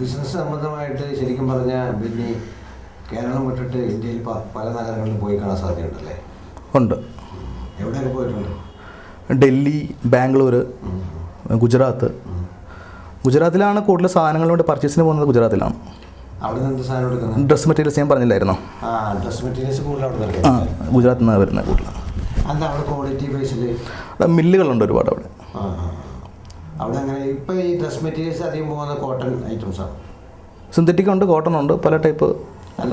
Business സംബന്ധമായിട്ട് ശരിക്കും പറഞ്ഞാൽ പിന്നെ കേരളം വിട്ടിട്ട് ഇന്ത്യയിൽ പല നഗരങ്ങളിലും പോയി കാണാൻ സാധ്യതയുണ്ടല്ലേ? ഉണ്ട്. എവിടെയൊക്കെ പോയിട്ടുണ്ട്? ഡൽഹി, ബാംഗ്ലൂർ, ഗുജറാത്ത്. ഗുജറാത്തിലാണ് കൂടുതൽ സാധനങ്ങൾ കൊണ്ട് പർച്ചേസിന് പോകുന്നത്. ഗുജറാത്തിലാണ്. അവിടെ നിന്ന് എന്ത് സാധനം എടുക്കുന്നത്? ഡ്രസ് മെറ്റീരിയൽസ് ഞാൻ പറഞ്ഞില്ലായിരുന്നോ? ഡ്രസ് മെറ്റീരിയൽസ് കൂടുതൽ അവിടെ ആ, ഗുജറാത്തിൽ നിന്നാണ് വരുന്നത് കൂടുതൽ. എന്താ അവിടെ ക്വാളിറ്റി ബേസിൽ? അവിടെ മില്ലുകളുണ്ട് ഒരുപാട് അവിടെ. അവിടെ അങ്ങനെ ഇപ്പോൾ ഈ ഡ്രസ് മെറ്റീരിയൽസ് അധികം പോകുന്ന കോട്ടൺ ഐറ്റംസാണ്. സിന്തറ്റിക് ഉണ്ട്, കോട്ടൺ ഉണ്ട്, പല ടൈപ്പ്. അല്ല,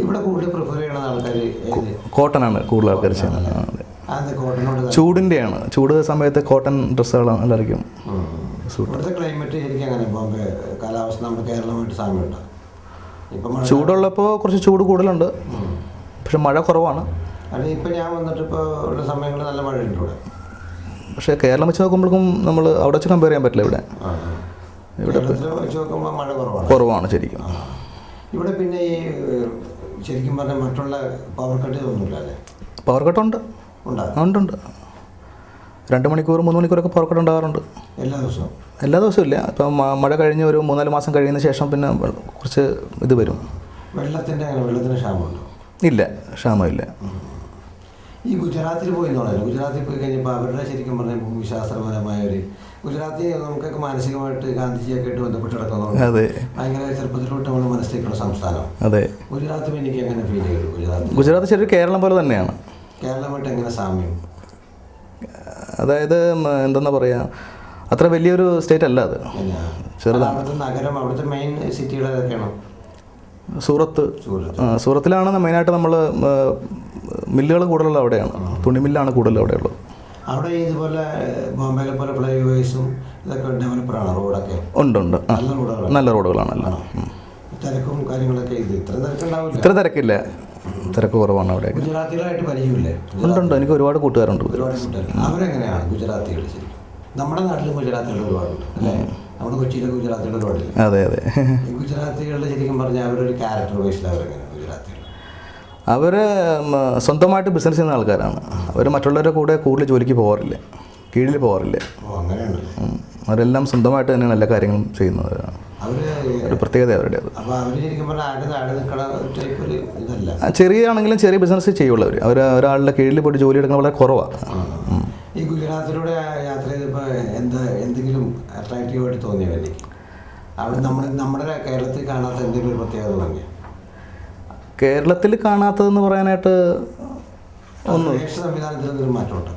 ഇവിടെ കൂടുതൽ പ്രിഫർ ചെയ്യണ ആൾക്കാർ ഏത്? കോട്ടനാണ് കൂടുതൽ ആൾക്കാർ ചെയ്യുന്നത്. അതെ, കോട്ടനോട് ചൂടിൻ്റെയാണ്. ചൂട് സമയത്ത് കോട്ടൺ ഡ്രസ്സുകളാണ് എല്ലാവർക്കും. ഇവിടുത്തെ ക്ലൈമറ്റ് ശരിക്കും അങ്ങനെ ബോംബെ കാലാവസ്ഥ നമ്മുടെ കേരളമായിട്ട് സാമ്യമുണ്ടോ? ഇപ്പം ചൂടുള്ളപ്പോൾ കുറച്ച് ചൂട് കൂടുതലുണ്ട്, പക്ഷെ മഴ കുറവാണ്. അല്ല, ഇപ്പം ഞാൻ വന്നിട്ട് ഇപ്പോൾ ഉള്ള സമയങ്ങളിൽ നല്ല മഴയുണ്ട് ഇവിടെ. പക്ഷേ കേരളം വെച്ച് നോക്കുമ്പോഴേക്കും നമ്മൾ അവിടെ വെച്ച് കമ്പയർ ചെയ്യാൻ പറ്റില്ല. ഇവിടെ വെച്ച് നോക്കുമ്പോൾ മഴ കുറവാണ് ശരിക്കും. ഇവിടെ പിന്നെ ഈ ശരിക്കും പറഞ്ഞാൽ മറ്റുള്ള പവർ കട്ട് ഇതൊന്നുമില്ല അല്ലേ? പവർ കട്ടുണ്ട്. ഉണ്ട്. 2 മണിക്കൂർ 3 മണിക്കൂറൊക്കെ പവർ കട്ട് ഉണ്ടാകാറുണ്ട്. എല്ലാ ദിവസവും ഇല്ല. ഇപ്പം മഴ കഴിഞ്ഞ് ഒരു 3-4 മാസം കഴിയുന്ന ശേഷം പിന്നെ കുറച്ച് ഇത് വരും. വെള്ളത്തിന് ക്ഷാമമുണ്ടോ? ഇല്ല, ക്ഷാമമില്ല. ഈ ഗുജറാത്തിൽ പോയി ഗുജറാത്തിൽ പോയി കഴിഞ്ഞപ്പോൾ അവരുടെ ശരിക്കും പറഞ്ഞാൽ ഭൂമിശാസ്ത്രപരമായ ഒരു ഗുജറാത്തി നമുക്കൊക്കെ മാനസികമായിട്ട് ഗാന്ധിജിയൊക്കെ ആയിട്ട് ബന്ധപ്പെട്ട് കിടക്കുന്നു. അതെ, ഭയങ്കര ചെറുപ്പത്തിലോട്ട് നമ്മൾ മനസ്സിലേക്കുള്ള സംസ്ഥാനം. അതെ. ഗുജറാത്തിൽ എനിക്ക് എങ്ങനെ ഫീൽ ചെയ്തു? ഗുജറാത്ത് ശരി കേരളം പോലെ തന്നെയാണ്. കേരളമായിട്ട് എങ്ങനെ സാമ്യം? അതായത് എന്താ പറയുക, അത്ര വലിയൊരു സ്റ്റേറ്റ് അല്ല അത്. ചെറുതാണ്. നഗരം, അവിടുത്തെ മെയിൻ സിറ്റികൾ ഏതൊക്കെയാണ്? സൂറത്തിലാണ് മെയിനായിട്ട് നമ്മൾ മില്ലുകൾ കൂടുതലുള്ള അവിടെയാണ്. തുണിമില്ലാണ് കൂടുതൽ അവിടെയുള്ളത്. അവിടെ ഇതുപോലെ ബോംബെയിലെ പോലെ ഫ്ലൈ ഓവേഴ്സും ഇതൊക്കെ ഡെവലപ്പറാണ്. റോഡൊക്കെ ഉണ്ട്. നല്ല റോഡുകളാണല്ലോ. തിരക്കും കാര്യങ്ങളൊക്കെ ഇത്ര തിരക്കില്ല, തിരക്ക് കുറവാണ് അവിടെ. ഗുജറാത്തികളായിട്ട് പരിചയമില്ലേ? ഉണ്ട്, എനിക്ക് ഒരുപാട് കൂട്ടുകാരുണ്ട്. അവരെങ്ങനെയാണ് ഗുജറാത്തികൾ? ശരിക്കും നമ്മുടെ നാട്ടിലും ഗുജറാത്തികൾ ഒരുപാടുണ്ട് അല്ലേ? നമ്മുടെ കൊച്ചിയിലൊക്കെ ഗുജറാത്തികൾ ഒരുപാട്. അതെ. ഗുജറാത്തികളുടെ ശരിക്കും പറഞ്ഞാൽ അവരൊരു ക്യാരക്ടർ ബേസിൽ അവരെങ്ങനെയാണ് ഗുജറാത്തികൾ? അവർ സ്വന്തമായിട്ട് ബിസിനസ് ചെയ്യുന്ന ആൾക്കാരാണ്. അവർ മറ്റുള്ളവരുടെ കൂടെ കൂടുതൽ ജോലിക്ക് പോകാറില്ല, കീഴിൽ പോകാറില്ല. അവരെല്ലാം സ്വന്തമായിട്ട് തന്നെയാണ് എല്ലാ കാര്യങ്ങളും ചെയ്യുന്നത്. ഒരു പ്രത്യേകത അവരുടെ. ചെറിയാണെങ്കിലും ചെറിയ ബിസിനസ് ചെയ്യുള്ളൂ അവർ. ഒരാളുടെ കീഴിൽ പോയിട്ട് ജോലി എടുക്കുന്നത് വളരെ കുറവാണ്. ഈ ഗുജറാത്തിലൂടെ യാത്ര ചെയ്തപ്പോൾ എന്തെങ്കിലും അട്രാക്റ്റീവായിട്ട് തോന്നിയോ? അവിടെ നമ്മുടെ കേരളത്തിൽ കാണാത്ത എന്തെങ്കിലും ഒരു പ്രത്യേകത തോന്നിയോ? കേരളത്തിൽ കാണാത്തതെന്ന് പറയാനായിട്ട് സംവിധാനത്തിൽ മാറ്റമുണ്ടോ?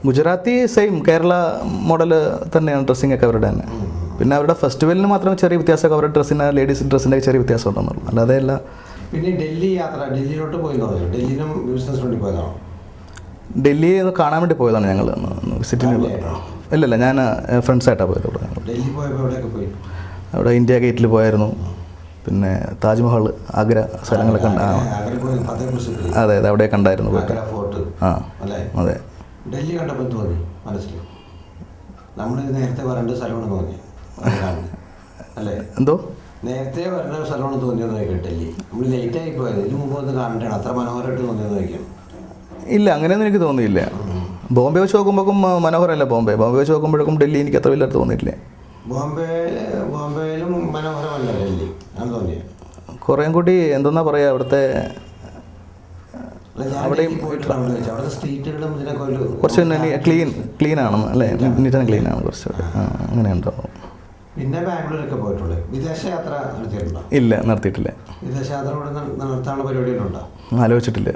ഗുജറാത്തി സെയിം കേരള മോഡൽ തന്നെയാണ് ഡ്രസ്സിംഗ് ഒക്കെ അവരുടെ തന്നെ. പിന്നെ അവരുടെ ഫെസ്റ്റിവലിന് മാത്രമേ ചെറിയ വ്യത്യാസമൊക്കെ, അവരുടെ ഡ്രസ്സിന് ലേഡീസ് ഡ്രസ്സിൻ്റെ ചെറിയ വ്യത്യാസം ഉണ്ടെന്നുള്ളൂ, അല്ലാതെ അല്ല. പിന്നെ ഡൽഹി യാത്ര, ഡൽഹിയിലോട്ട് പോയി ഡൽഹിയിലും ബിസിനസ് വേണ്ടി പോയതാണോ? ഡൽഹി കാണാൻ വേണ്ടി പോയതാണ് ഞങ്ങൾ വിസിറ്റിന്. ഇല്ലല്ല, ഞാൻ ഫ്രണ്ട്സായിട്ടാണ് പോയത്. അവിടെ ഡൽഹി പോയപ്പോൾ എവിടെയൊക്കെ പോയി? അവിടെ ഇന്ത്യ ഗേറ്റിൽ പോയായിരുന്നു. പിന്നെ താജ്മഹൽ, ആഗ്ര സ്ഥലങ്ങളൊക്കെ അതെ അവിടെ കണ്ടായിരുന്നു. അതെ. ഡൽഹി കണ്ടപ്പോൾ തോന്നി മനസ്സിൽ നമ്മൾ നേരത്തെ വരേണ്ട സ്ഥലമാണെന്ന് തോന്നി അല്ലേ? എന്തോ നേരത്തെ വരേണ്ട സ്ഥലമാണെന്ന് തോന്നിയെന്ന് നോക്കിയാൽ ഡൽഹി നമ്മൾ ലേറ്റായി പോയത്. ഇതിന് മുമ്പ് ഒന്ന് കാണേണ്ടതാണ്. അത്ര മനോഹരമായിട്ട് തോന്നിയെന്ന് നോക്കിയാൽ ഇല്ല, അങ്ങനെയൊന്നും എനിക്ക് തോന്നിയില്ല. ബോംബെ വെച്ച് നോക്കുമ്പോഴേക്കും മനോഹരമല്ല ബോംബെ. ബോംബെ വെച്ച് നോക്കുമ്പോഴേക്കും ഡൽഹി എനിക്ക് അത്ര വലിയ തോന്നിയിട്ടില്ല. ബോംബെയിലും മനോഹരമല്ല ഡൽഹി ആണ് തോന്നിയത്. കുറേം കൂടി എന്തെന്നാ പറയുക, അവിടുത്തെ അവിടെയും കുറച്ച് ക്ലീൻ ആണ് അല്ലേ? നീറ്റ് ആൻഡ് ക്ലീൻ ആണ് കുറച്ചുകൂടെ. അങ്ങനെ ഉണ്ടാവും. പിന്നെ ബാംഗ്ലൂരൊക്കെ പോയിട്ടുള്ളൂ. വിദേശയാത്ര നടത്തിയിട്ടുണ്ടോ? ഇല്ല, നടത്തിയിട്ടില്ല. വിദേശയാത്ര ഇവിടെ നടത്താനുള്ള പരിപാടികളുണ്ടോ? ആലോചിച്ചിട്ടില്ല.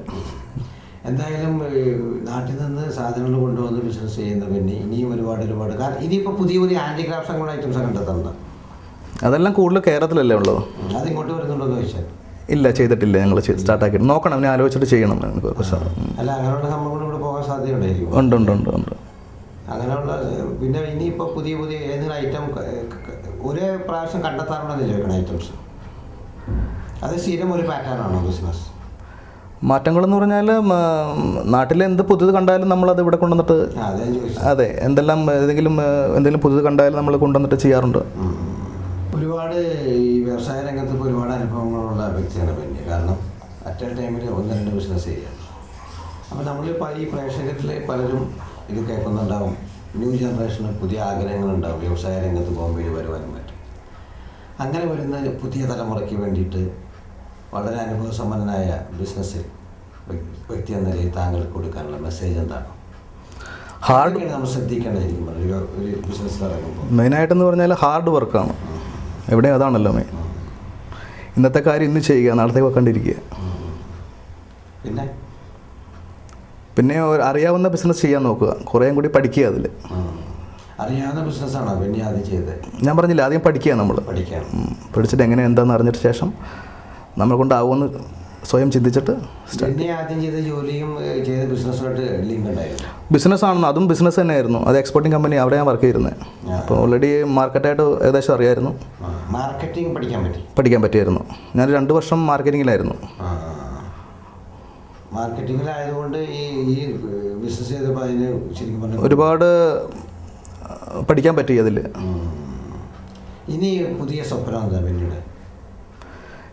എന്തായാലും നാട്ടിൽ നിന്ന് സാധനങ്ങൾ കൊണ്ടുവന്ന് ബിസിനസ് ചെയ്യുന്ന പിന്നെ ഇനിയും ഒരുപാട് കാരണം ഇനിയിപ്പോൾ പുതിയ ഹാൻഡിക്രാഫ്റ്റ്സ് അങ്ങനെയുള്ള ഐറ്റംസ് കണ്ടെത്തുന്നുണ്ട്. അതെല്ലാം കൂടുതൽ കേരളത്തിലല്ലേ ഉള്ളത്. അതിങ്ങോട്ട് വരുന്നുണ്ടോയെന്ന് ചോദിച്ചാൽ ഇല്ല, ചെയ്തിട്ടില്ല. ഞങ്ങൾ സ്റ്റാർട്ടാക്കിയിട്ട് നോക്കണം, ഞാൻ ആലോചിച്ചിട്ട് ചെയ്യണം. അല്ല, അങ്ങനെയുള്ള സംഭവങ്ങൾ ഇവിടെ പോകാൻ സാധ്യതയുണ്ടായിരിക്കും. ഉണ്ട്. അങ്ങനെയുള്ള പിന്നെ ഇനിയിപ്പോൾ പുതിയ ഏതെങ്കിലും ഐറ്റം ഒരേ പ്രാവശ്യം കണ്ടെത്താറുണ്ടെന്ന് ചോദിക്കണം ഐറ്റംസ്. അത് സ്ഥിരം ഒരു പാറ്റേൺ ആണോ ബിസിനസ്? മാറ്റങ്ങളെന്ന് പറഞ്ഞാൽ നാട്ടിൽ എന്ത് പുതുത് കണ്ടാലും നമ്മളത് ഇവിടെ കൊണ്ടുവന്നിട്ട്, അതെ, എന്തെങ്കിലും പുതുത് കണ്ടാലും നമ്മൾ കൊണ്ടുവന്നിട്ട് ചെയ്യാറുണ്ട്. ഒരുപാട് ഈ വ്യവസായ രംഗത്ത് ഇപ്പോൾ ഒരുപാട് അനുഭവങ്ങളുള്ള വ്യക്തിയാണ് പിന്നെ. കാരണം അറ്റ് എ ടൈമിൽ 1-2 ബിസിനസ് ചെയ്യാം. അപ്പോൾ നമ്മളിപ്പോൾ ഈ പ്രേക്ഷകരിൽ പലരും ഇത് കേൾക്കുന്നുണ്ടാവും. ന്യൂ ജനറേഷന് പുതിയ ആഗ്രഹങ്ങളുണ്ടാവും വ്യവസായ രംഗത്ത് ബോംബെയിൽ വരുവാനും പറ്റും. അങ്ങനെ വരുന്ന പുതിയ തലമുറയ്ക്ക് വേണ്ടിയിട്ട് വളരെ അനുഭവസമ്പന്നനായ ബിസിനസ് വ്യക്തി എന്ന നിലയിൽ താങ്കൾക്ക് കൊടുക്കാനുള്ള മെസ്സേജ് എന്താണ്? നമ്മൾ ശ്രദ്ധിക്കേണ്ടതായിരിക്കും ഒരു ബിസിനസ്സിൽ ഇറങ്ങുമ്പോൾ. മെയിനായിട്ടെന്ന് പറഞ്ഞാൽ ഹാർഡ് വർക്കാണ്. എവിടെയും അതാണല്ലോ മെയിൻ. ഇന്നത്തെ കാര്യം ഇന്ന് ചെയ്യുക, നാളത്തേക്ക് വെക്കാണ്ടിരിക്കുക. പിന്നെ അറിയാവുന്ന ബിസിനസ് ചെയ്യാൻ നോക്കുക, കുറേയും കൂടി പഠിക്കുക. അതിൽ അറിയാവുന്ന ബിസിനസ്സാണോ പിന്നെ ആദ്യം ചെയ്തത്? ഞാൻ പറഞ്ഞില്ല, ആദ്യം പഠിക്കുക. നമ്മൾ പഠിച്ചിട്ട് എങ്ങനെ എന്താണെന്ന് അറിഞ്ഞിട്ട് ശേഷം നമ്മളെ കൊണ്ടാവുമെന്ന് സ്വയം ചിന്തിച്ചിട്ട് ആദ്യം ചെയ്ത ജോലിയും ചെയ്ത ബിസിനസ്സുമായിട്ട് ലിങ്ക് ഉണ്ടായിരുന്നു. ബിസിനസ്സാണെന്ന്, അതും ബിസിനസ് തന്നെയായിരുന്നു. അത് എക്സ്പോർട്ടിംഗ് കമ്പനി, അവിടെ ഞാൻ വർക്ക് ചെയ്തിരുന്നത്. അപ്പോൾ ഓൾറെഡി മാർക്കറ്റായിട്ട് ഏകദേശം അറിയാമായിരുന്നു. മാർക്കറ്റിംഗ് പഠിക്കാൻ പറ്റിയായിരുന്നു. ഞാൻ 2 വർഷം മാർക്കറ്റിങ്ങിലായിരുന്നു. മാർക്കറ്റിങ്ങിലായതുകൊണ്ട് ഈ ബിസിനസ് ചെയ്തപ്പോൾ അതിന് ശരിക്കും പറഞ്ഞാൽ ഒരുപാട് പഠിക്കാൻ പറ്റി അതിൽ. ഇനി പുതിയ സ്വപ്നം എന്താ പിന്നീട്?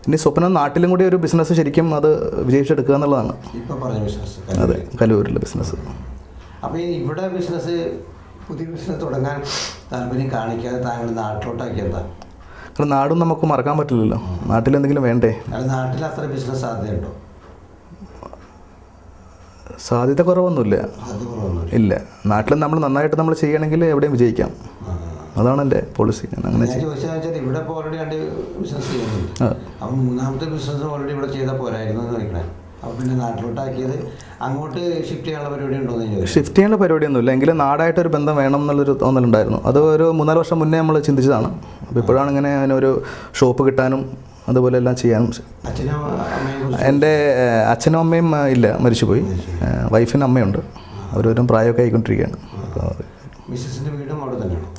ഇനി സ്വപ്നം നാട്ടിലും കൂടി ഒരു ബിസിനസ് ശരിക്കും അത് വിജയിച്ചെടുക്കുക എന്നുള്ളതാണ്. ഇപ്പോൾ പറഞ്ഞ ബിസിനസ്? അതെ, കലൂരിലെ ബിസിനസ്. അപ്പോൾ ഇവിടെ പുതിയ ബിസിനസ് തുടങ്ങാൻ താല്പര്യം കാണിക്കാതെ താങ്കൾ നാട്ടിലോട്ടാക്കിയെന്താ? കാരണം നാടും നമുക്ക് മറക്കാൻ പറ്റില്ലല്ലോ. നാട്ടിലെന്തെങ്കിലും വേണ്ടേ? നാട്ടിൽ അത്ര ബിസിനസ് സാധ്യതയുണ്ടോ? സാധ്യത കുറവൊന്നുമില്ല. ഇല്ല, നാട്ടിൽ നമ്മൾ നന്നായിട്ട് നമ്മൾ ചെയ്യണമെങ്കിൽ എവിടെയും വിജയിക്കാം. അതാണ് എൻ്റെ പോളിസി. ഞാൻ അങ്ങനെ ഇവിടെ ഇപ്പോൾ ഓൾറെഡി 2 ബിസിനസ് ചെയ്യുന്നുണ്ട്. അപ്പം 3ാമത്തെ ബിസിനസ് ഓൾറെഡി ഇവിടെ ചെയ്താൽ പോരായിരുന്നു എന്ന് ചോദിക്കണേ. അപ്പോൾ പിന്നെ നാട്ടിലോട്ടാക്കിയത് അങ്ങോട്ട് ഷിഫ്റ്റ് ചെയ്യാനുള്ള പരിപാടി ഉണ്ടോ എന്ന് ചോദിച്ചു. ഷിഫ്റ്റ് ചെയ്യാനുള്ള പരിപാടിയൊന്നുമില്ല, എങ്കിലും നാടായിട്ടൊരു ബന്ധം വേണം എന്നുള്ളൊരു തോന്നലുണ്ടായിരുന്നു. അത് ഒരു 3-4 വർഷം മുന്നേ നമ്മൾ ചിന്തിച്ചതാണ്. അപ്പോൾ ഇപ്പോഴാണ് ഇങ്ങനെ ഒരു ഷോപ്പ് കിട്ടാനും അതുപോലെ എല്ലാം ചെയ്യാനും. എൻ്റെ അച്ഛനും അമ്മയും ഇല്ല, മരിച്ചുപോയി. വൈഫിന് അമ്മയുണ്ട്. അവരൊരു പ്രായമൊക്കെ ആയിക്കൊണ്ടിരിക്കുകയാണ്.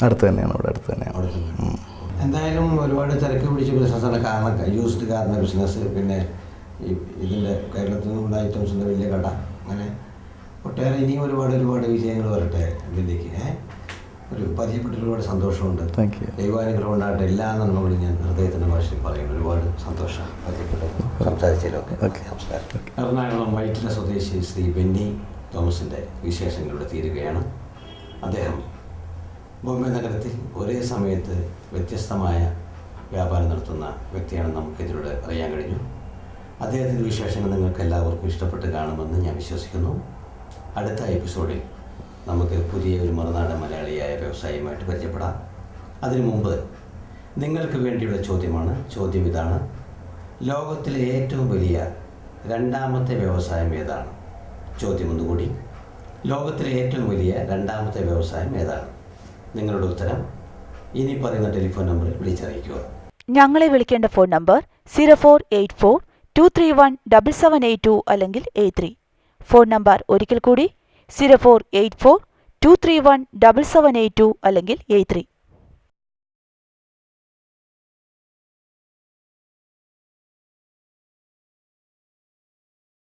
അടുത്ത് തന്നെയാണ്. അവിടെ അടുത്ത് തന്നെയാണ്. എന്തായാലും ഒരുപാട് തിരക്ക് പിടിച്ച ബിസിനസ്സാണ്. കാരണം യൂസ്ഡ് കാറിൻ്റെ ബിസിനസ്, പിന്നെ ഇതിൻ്റെ കേരളത്തിൽ നിന്നുള്ള ഐറ്റംസിൻ്റെ വലിയ കട, അങ്ങനെ ഒട്ടേറെ ഇനിയും ഒരുപാട് വിജയങ്ങൾ വരട്ടെ ബില്ലിക്ക്. ഒരു പരിചയപ്പെട്ട ഒരുപാട് സന്തോഷമുണ്ട്. ദൈവാനുഗ്രഹം ഉണ്ടാകട്ടെ. എല്ലാ നന്മകളും ഞാൻ ഹൃദയത്തിൻ്റെ ഭാഷയിൽ പറയുന്നു. ഒരുപാട് സന്തോഷം സംസാരിച്ചതിലൊക്കെ. നമസ്കാരം. എറണാകുളം വൈറ്റില സ്വദേശി ശ്രീ ബെന്നി തോമസിൻ്റെ വിശേഷങ്ങളുടെ തീരുകയാണ്. അദ്ദേഹം ബോംബെ നഗരത്തിൽ ഒരേ സമയത്ത് വ്യത്യസ്തമായ വ്യാപാരം നടത്തുന്ന വ്യക്തിയാണെന്ന് നമുക്കിതിലൂടെ അറിയാൻ കഴിഞ്ഞു. അദ്ദേഹത്തിൻ്റെ വിശേഷങ്ങൾ നിങ്ങൾക്ക് എല്ലാവർക്കും ഇഷ്ടപ്പെട്ട് കാണുമെന്ന് ഞാൻ വിശ്വസിക്കുന്നു. അടുത്ത എപ്പിസോഡിൽ നമുക്ക് പുതിയ ഒരു മറുനാടൻ മലയാളിയായ വ്യവസായിയുമായിട്ട് പരിചയപ്പെടാം. അതിനു മുമ്പ് നിങ്ങൾക്ക് വേണ്ടിയുള്ള ചോദ്യമാണ്. ചോദ്യം ഇതാണ്: ലോകത്തിലെ ഏറ്റവും വലിയ 2ാമത്തെ വ്യവസായം ഏതാണ്? ചോദ്യം ഒന്നുകൂടി: ലോകത്തിലെ ഏറ്റവും വലിയ 2ാമത്തെ വ്യവസായം ഏതാണ്? നിങ്ങളുടെ ഉത്തരം ഇനി പറയുന്ന ടെലിഫോൺ നമ്പറിൽ വിളിച്ചറിയിക്കുക. ഞങ്ങളെ വിളിക്കേണ്ട ഫോൺ നമ്പർ 0484231778 അല്ലെങ്കിൽ 83. ഫോൺ നമ്പർ ഒരിക്കൽ കൂടി 0484231778 അല്ലെങ്കിൽ 83.